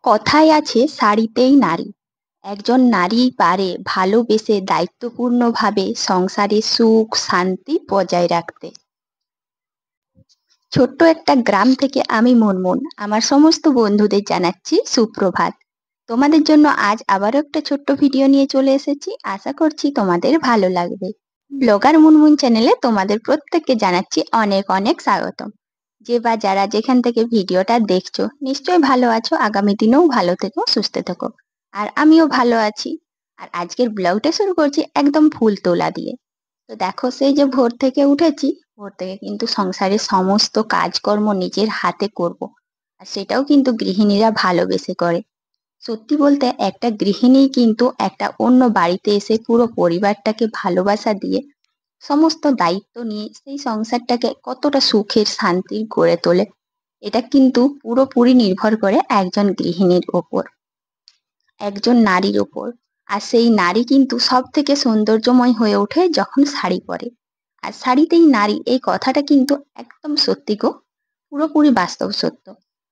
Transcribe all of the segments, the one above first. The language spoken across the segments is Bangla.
কথায় আছে শাড়িতেই নারী। একজন নারী পারে ভালোবেসে দায়িত্বপূর্ণভাবে সংসারে সুখ শান্তি বজায় রাখতে। ছোট্ট একটা গ্রাম থেকে আমি মুনমুন আমার সমস্ত বন্ধুদের জানাচ্ছি সুপ্রভাত। তোমাদের জন্য আজ আবারও একটা ছোট্ট ভিডিও নিয়ে চলে এসেছি, আশা করছি তোমাদের ভালো লাগবে। ব্লগার মুনমুন চ্যানেলে তোমাদের প্রত্যেককে জানাচ্ছি অনেক অনেক স্বাগতম। যে বা যারা যেখান থেকে ভিডিওটা দেখছো নিশ্চয়ই ভালো আছো, আগামী দিনেও ভালো থেকো, সুস্থ থেকো। আর আমিও ভালো আছি। আর আজকের ব্লগটা শুরু করছি একদম ফুল তোলা দিয়ে। তো দেখো, সেই যে ভোর থেকে উঠেছি, ভোর থেকে কিন্তু সংসারের সমস্ত কাজকর্ম নিজের হাতে করব। আর সেটাও কিন্তু গৃহিণীরা ভালোবেসে করে। সত্যি বলতে একটা গৃহিণী কিন্তু একটা অন্য বাড়িতে এসে পুরো পরিবারটাকে ভালোবাসা দিয়ে সমস্ত দায়িত্ব নিয়ে সেই সংসারটাকে কতটা সুখের শান্তির গড়ে তোলে, এটা কিন্তু পুরোপুরি নির্ভর করে একজন গৃহিণীর ওপর, একজন নারীর ওপর। আর সেই নারী কিন্তু সব থেকে সৌন্দর্যময় হয়ে ওঠে যখন শাড়ি পরে। আর শাড়িতেই নারী, এই কথাটা কিন্তু একদম সত্যি গো, পুরোপুরি বাস্তব সত্য।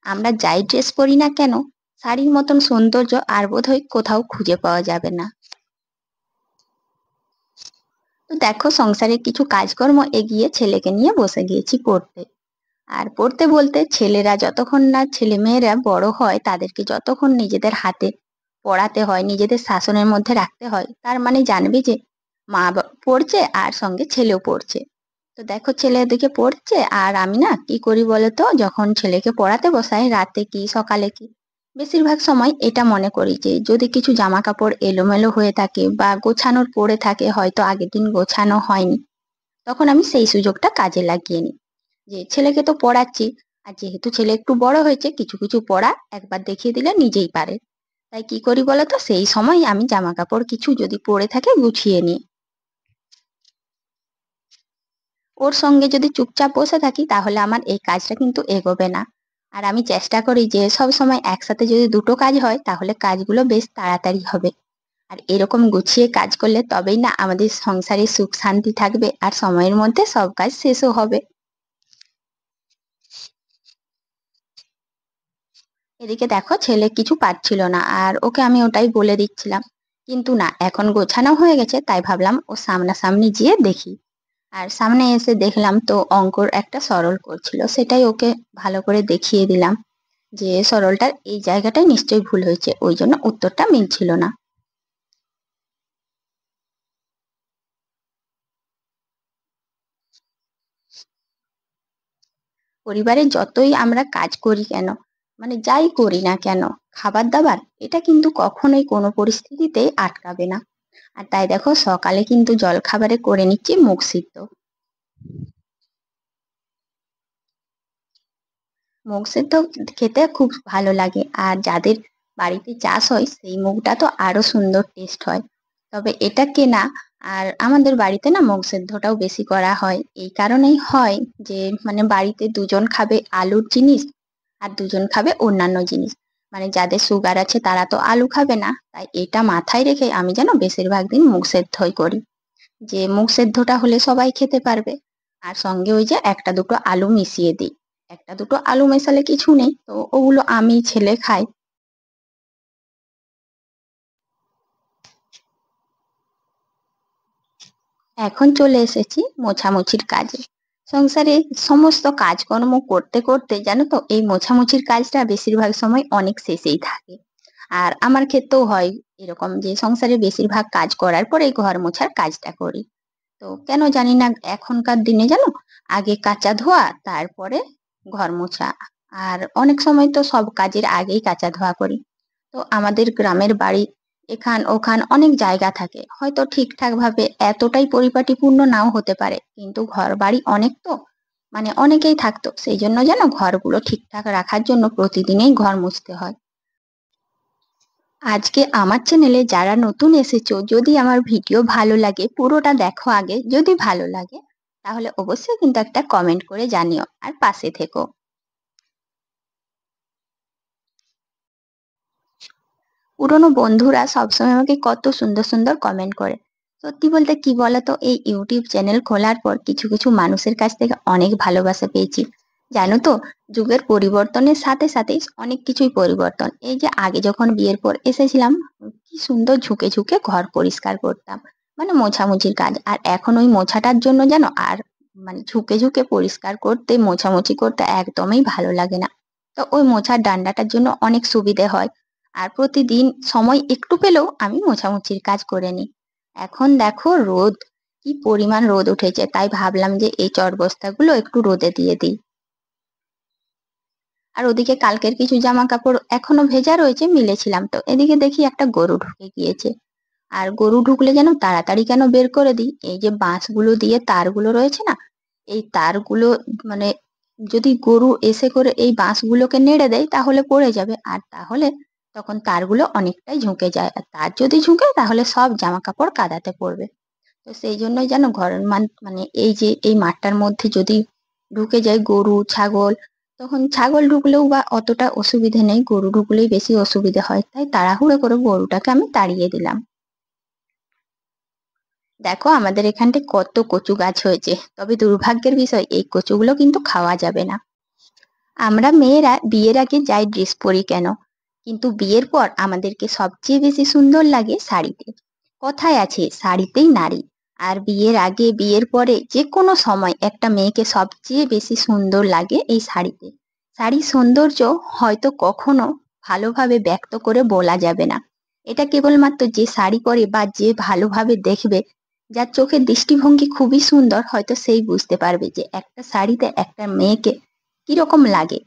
আমরা যাই ড্রেস পরি না কেন, শাড়ির মতন সৌন্দর্য আর বোধহয় কোথাও খুঁজে পাওয়া যাবে না। তো দেখো, সংসারের কিছু কাজকর্ম এগিয়ে ছেলেকে নিয়ে বসে গিয়েছি পড়তে। আর পড়তে বলতে, ছেলেরা যতক্ষণ না, ছেলে মেয়েরা বড় হয় তাদেরকে যতক্ষণ নিজেদের হাতে পড়াতে হয়, নিজেদের শাসনের মধ্যে রাখতে হয়, তার মানে জানবে যে মা পড়ছে আর সঙ্গে ছেলেও পড়ছে। তো দেখো, ছেলে এদিকে পড়ছে আর আমি না কি করি বলতো, যখন ছেলেকে পড়াতে বসাই, রাতে কি সকালে কি, বেশিরভাগ সময় এটা মনে করি যে যদি কিছু জামা কাপড় এলোমেলো হয়ে থাকে বা গোছানোর পড়ে থাকে, হয়তো আগের দিন গোছানো হয়নি, তখন আমি সেই সুযোগটা কাজে লাগিয়ে নিই। যে ছেলেকে তো পড়াচ্ছি, আর যেহেতু ছেলে একটু বড় হয়েছে, কিছু কিছু পড়া একবার দেখিয়ে দিলে নিজেই পারে। তাই কি করি বলতো, সেই সময় আমি জামা কাপড় কিছু যদি পড়ে থাকে গুছিয়ে নিই। ওর সঙ্গে যদি চুপচাপ বসে থাকি তাহলে আমার এই কাজটা কিন্তু এগোবে না। আর আমি চেষ্টা করি যে সব সময় একসাথে যদি দুটো কাজ হয় তাহলে কাজগুলো বেশ তাড়াতাড়ি হবে। আর এরকম গুছিয়ে কাজ করলে তবেই না আমাদের সংসারে সুখ শান্তি থাকবে, আর সময়ের মধ্যে সব কাজ শেষও হবে। এদিকে দেখো, ছেলে কিছু পারছিল না আর ওকে আমি ওটাই বলে দিচ্ছিলাম, কিন্তু না, এখন গোছানো হয়ে গেছে তাই ভাবলাম ও সামনাসামনি গিয়ে দেখি। আর সামনে এসে দেখলাম তো অঙ্কর একটা সরল করছিল, সেটাই ওকে ভালো করে দেখিয়ে দিলাম যে সরলটার এই জায়গাটাই নিশ্চয়ই ভুল হয়েছে, ওই জন্য উত্তরটা মিলছিল না। পরিবারে যতই আমরা কাজ করি কেন, মানে যাই করি না কেন, খাবার দাবার এটা কিন্তু কখনোই কোনো পরিস্থিতিতেই আটকাবে না। আর তাই দেখো, সকালে কিন্তু জল খাবারে করে নিচ্ছি মুগ সিদ্ধ। মুগ সিদ্ধ খেতে খুব ভালো লাগে, আর যাদের বাড়িতে চাষ হয় সেই মুগটা তো আরো সুন্দর টেস্ট হয়। তবে এটা কেনা, আর আমাদের বাড়িতে না মুগ সিদ্ধটাও বেশি করা হয়, এই কারণেই হয় যে মানে বাড়িতে দুজন খাবে আলুর জিনিস আর দুজন খাবে অন্যান্য জিনিস। মানে যাদের সুগার আছে তারা তো আলু খাবে না, তাই এটা মাথায় রেখে আমি যেন বেশিরভাগ দিন মুগ সেদ্ধই করি, যে মুগ সেদ্ধটা হলে সবাই খেতে পারবে। আর সঙ্গে ওই যে একটা দুটো আলু মিশিয়ে দিই, একটা দুটো আলু মেশালে কিছু নেই, তো ওগুলো আমি ছেলে খাই। এখন চলে এসেছি মোছামুছির কাজে। সংসারে সমস্ত কাজকর্ম করতে করতে জানো তো, এই মোছামুছির কাজটা বেশিরভাগ সময় অনেক শেষেই থাকে। আর আমার ক্ষেত্রেও হয় এরকম, যে সংসারে বেশিরভাগ কাজ করার পরে ঘর মোছার কাজটা করি। তো কেন জানি না, এখনকার দিনে জানো, আগে কাচা ধোয়া তারপরে ঘর মোছা। আর অনেক সময় তো সব কাজের আগেই কাচা ধোয়া করি। তো আমাদের গ্রামের বাড়ি, এখান ওখান অনেক জায়গা থাকে, হয়তো ঠিকঠাক ভাবে এতটাই পরিপাটিপূর্ণ নাও হতে পারে, কিন্তু ঘর বাড়ি অনেক তো, মানে অনেকেই থাকতো, সেই জন্য যেন ঘরগুলো ঠিকঠাক রাখার জন্য প্রতিদিনই ঘর মুছতে হয়। আজকে আমার চ্যানেলে যারা নতুন এসেছো, যদি আমার ভিডিও ভালো লাগে পুরোটা দেখো আগে, যদি ভালো লাগে তাহলে অবশ্যই কিন্তু একটা কমেন্ট করে জানিও আর পাশে থেকো। পুরনো বন্ধুরা সবসময় আমাকে কত সুন্দর সুন্দর কমেন্ট করে। সত্যি বলতে কি বলতো, এই ইউটিউব চ্যানেল খোলার পর কিছু কিছু মানুষের কাছ থেকে অনেক ভালোবাসা পেয়েছি, জানো তো, যুগের পরিবর্তনের সাথে সাথে অনেক কিছুই পরিবর্তন। এই যে আগে যখন বিয়ের পর এসেছিলাম, কি সুন্দর ঝুঁকে ঝুঁকে ঘর পরিষ্কার করতাম, মানে মোছামুছির কাজ। আর এখন ওই মোছাটার জন্য জানো আর মানে ঝুঁকে ঝুঁকে পরিষ্কার করতে, মোছামুছি করতে একদমই ভালো লাগে না। তো ওই মোছার ডান্ডাটার জন্য অনেক সুবিধে হয়। আর প্রতিদিন সময় একটু পেলেও আমি মোছামুছির কাজ করে নিই। এখন দেখো রোদ, কি পরিমাণ রোদ উঠেছে, তাই ভাবলাম যে এই চটবস্তাগুলো একটু রোদে দিয়ে দিই। আর ওদিকে কালকের কিছু জামা কাপড় এখনো ভেজা রয়েছে, মিলেছিলাম, তো এদিকে দেখি একটা গরু ঢুকে গিয়েছে। আর গরু ঢুকলে যেন তাড়াতাড়ি কেন বের করে দিই, এই যে বাঁশগুলো দিয়ে তারগুলো রয়েছে না, এই তারগুলো মানে যদি গরু এসে করে এই বাঁশগুলোকে নেড়ে দেয় তাহলে পড়ে যাবে, আর তাহলে তখন তারগুলো অনেকটাই ঝুঁকে যায়, আর তার যদি ঝুঁকে তাহলে সব জামা কাপড় কাদাতে পড়বে। তো সেই জন্যই যেন ঘরের মানে এই যে এই মাঠটার মধ্যে যদি ঢুকে যায় গরু ছাগল, তখন ছাগল ঢুকলেও বা অতটা অসুবিধে নেই, গরু ঢুকলেই বেশি অসুবিধে হয়, তাই তাড়াহুড়ো করে গরুটাকে আমি তাড়িয়ে দিলাম। দেখো আমাদের এখানটায় কত কচু গাছ হয়েছে, তবে দুর্ভাগ্যের বিষয় এই কচুগুলো কিন্তু খাওয়া যাবে না। আমরা মেয়েরা বিয়ের আগে যাই ড্রেস পরি কেন, কিন্তু বিয়ের পর আমাদেরকে সবচেয়ে বেশি সুন্দর লাগে শাড়িতে। কথায় আছে শাড়িতেই নারী। আর বিয়ের আগে বিয়ের পরে যে কোনো সময় একটা মেয়েকে সবচেয়ে বেশি সুন্দর লাগে এই শাড়িতে। শাড়ির সৌন্দর্য হয়তো কখনো ভালোভাবে ব্যক্ত করে বলা যাবে না। এটা কেবলমাত্র যে শাড়ি পরে বা যে ভালোভাবে দেখবে, যার চোখের দৃষ্টিভঙ্গি খুবই সুন্দর, হয়তো সেই বুঝতে পারবে যে একটা শাড়িতে একটা মেয়েকে কিরকম লাগে।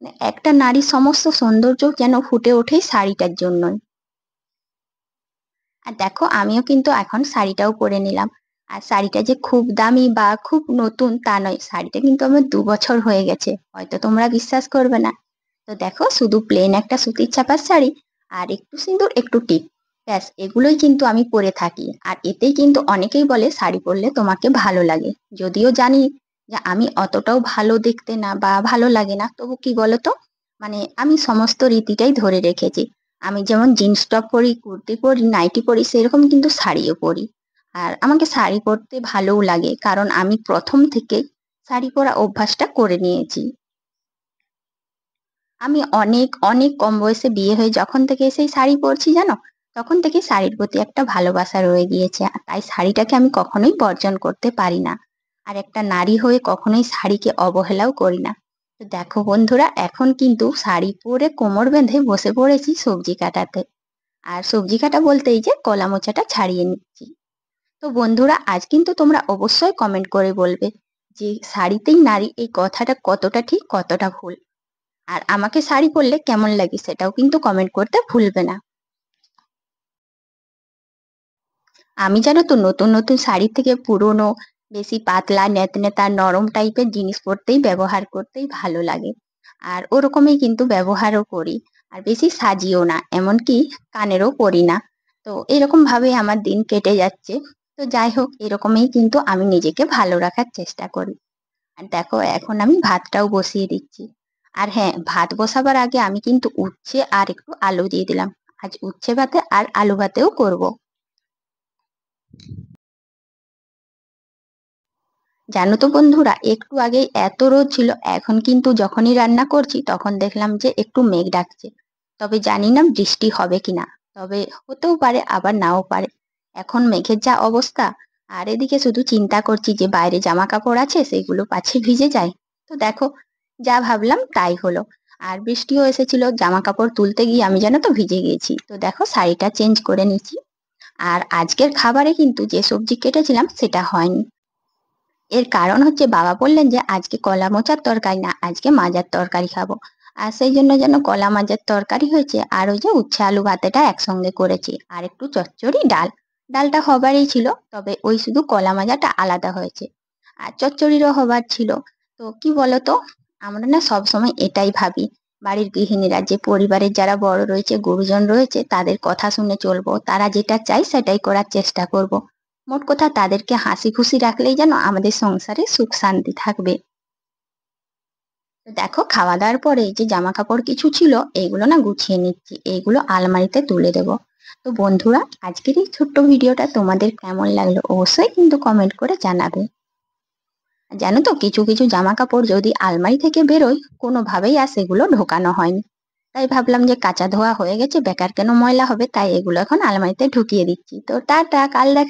মানে একটা নারীর সমস্ত সৌন্দর্য যেন ফুটে ওঠে শাড়িটার জন্যই। আর দেখো আমিও কিন্তু এখন শাড়িটাও পরে নিলাম। আর শাড়িটা যে খুব দামি বা খুব নতুন তা নয়, শাড়িটা কিন্তু আমার 2 বছর হয়ে গেছে, হয়তো তোমরা বিশ্বাস করবে না। তো দেখো শুধু প্লেন একটা সুতির ছাপার শাড়ি আর একটু সিঁদুর একটু টিপ, ব্যাস এগুলোই কিন্তু আমি পরে থাকি। আর এতেই কিন্তু অনেকেই বলে শাড়ি পরলে তোমাকে ভালো লাগে, যদিও জানি যে আমি অতটাও ভালো দেখতে না বা ভালো লাগে না, তবু কি বলতো, মানে আমি সমস্ত রীতিটাই ধরে রেখেছি। আমি যেমন জিন্স টপ পরি, কুর্তি পরি, নাইটি পরি, সেরকম কিন্তু শাড়িও পরি। আর আমাকে শাড়ি পরতে ভালোও লাগে, কারণ আমি প্রথম থেকে শাড়ি পরা অভ্যাসটা করে নিয়েছি। আমি অনেক অনেক কম বয়সে বিয়ে হয়ে যখন থেকে সেই শাড়ি পরছি জানো, তখন থেকে শাড়ির প্রতি একটা ভালোবাসা রয়ে গিয়েছে, আর তাই শাড়িটাকে আমি কখনোই বর্জন করতে পারি না। আর একটা নারী হয়ে কখনোই শাড়িকে অবহেলাও করি না। তো দেখো বন্ধুরা, এখন কিন্তু শাড়ি পরে কোমর বেঁধে বসে পড়েছি সবজি কাটাতে। আর সবজি কাটা বলতে এই যে কলা মোচাটা ছাড়িয়ে নিচ্ছি। তো বন্ধুরা, আজ কিন্তু তোমরা অবশ্যই কমেন্ট করে বলবে যে শাড়িতেই নারী এই কথাটা কতটা ঠিক কতটা ভুল। আর আমাকে শাড়ি পরলে কেমন লাগে সেটাও কিন্তু কমেন্ট করতে ভুলবে না। আমি জানো তো নতুন নতুন শাড়ি থেকে পুরনো বেশি পাতলা নেতনেতা নরম টাইপের জিনিস পরতেই ব্যবহার করতেই ভালো লাগে। আর ওরকমই কিন্তু ব্যবহারও করি। আর বেশি সাজিও না, এমনকি কানেরও পরি না। তো এরকম ভাবে আমার দিন কেটে যাচ্ছে। তো যাই হোক, এরকমই কিন্তু আমি নিজেকে ভালো রাখার চেষ্টা করি। আর দেখো এখন আমি ভাতটাও বসিয়ে দিচ্ছি। আর হ্যাঁ, ভাত বসাবার আগে আমি কিন্তু উচ্ছে আর একটু আলু দিয়ে দিলাম। আজ উচ্ছে ভাতে আর আলু ভাতেও করব। জানো তো বন্ধুরা, একটু আগেই এত রোদ ছিল, এখন কিন্তু যখনই রান্না করছি তখন দেখলাম যে একটু মেঘ ডাকছে। তবে জানি না বৃষ্টি হবে কিনা, তবে হতেও পারে আবার নাও পারে। এখন মেঘের যা অবস্থা, আর এদিকে শুধু চিন্তা করছি যে বাইরে জামা কাপড় আছে সেগুলো পাছে ভিজে যায়। তো দেখো, যা ভাবলাম তাই হলো। আর বৃষ্টিও এসেছিল, জামা কাপড় তুলতে গিয়ে আমি জানো তো ভিজে গিয়েছি। তো দেখো শাড়িটা চেঞ্জ করে নিচ্ছি। আর আজকের খাবারে কিন্তু যে সবজি কেটেছিলাম সেটা হয়নি। এর কারণ হচ্ছে বাবা বললেন যে আজকে কলা মোচার তরকারি না, আজকে মাজার তরকারি খাবো। আর সেই জন্য যেন কলা মাজার তরকারি হয়েছে, আর ওই যে উচ্ছে আলু ভাতেটা একসঙ্গে করেছি, আর একটু চচ্চড়ি ডাল। ডালটা হবারই ছিল, তবে ওই শুধু কলা মাজাটা আলাদা হয়েছে। আর চচ্চড়িরও হবার ছিল। তো কি বলতো, আমরা না সবসময় এটাই ভাবি, বাড়ির গৃহিণীরা, যে পরিবারের যারা বড় রয়েছে গুরুজন রয়েছে তাদের কথা শুনে চলবো, তারা যেটা চাই সেটাই করার চেষ্টা করব। মোট কথা তাদেরকে হাসি খুশি রাখলেই যেন আমাদের সংসারে সুখ শান্তি থাকবে। তো দেখো খাওয়া দাওয়ার পরে যে জামা কাপড় কিছু ছিল এইগুলো না গুছিয়ে নিচ্ছি, এইগুলো আলমারিতে তুলে দেব। তো বন্ধুরা, আজকের এই ছোট্ট ভিডিওটা তোমাদের কেমন লাগলো অবশ্যই কিন্তু কমেন্ট করে জানাবে। জানো তো কিছু কিছু জামা কাপড় যদি আলমারি থেকে বেরোয় কোনোভাবেই আর সেগুলো ঢোকানো হয়নি। তাই ভাবলাম যে কাঁচা ধোয়া হয়ে গেছে, বেকার কেন ময়লা হবে, তাই এগুলো এখন আলমারিতে ঢুকিয়ে দিচ্ছি। তো টাটা, কাল দেখা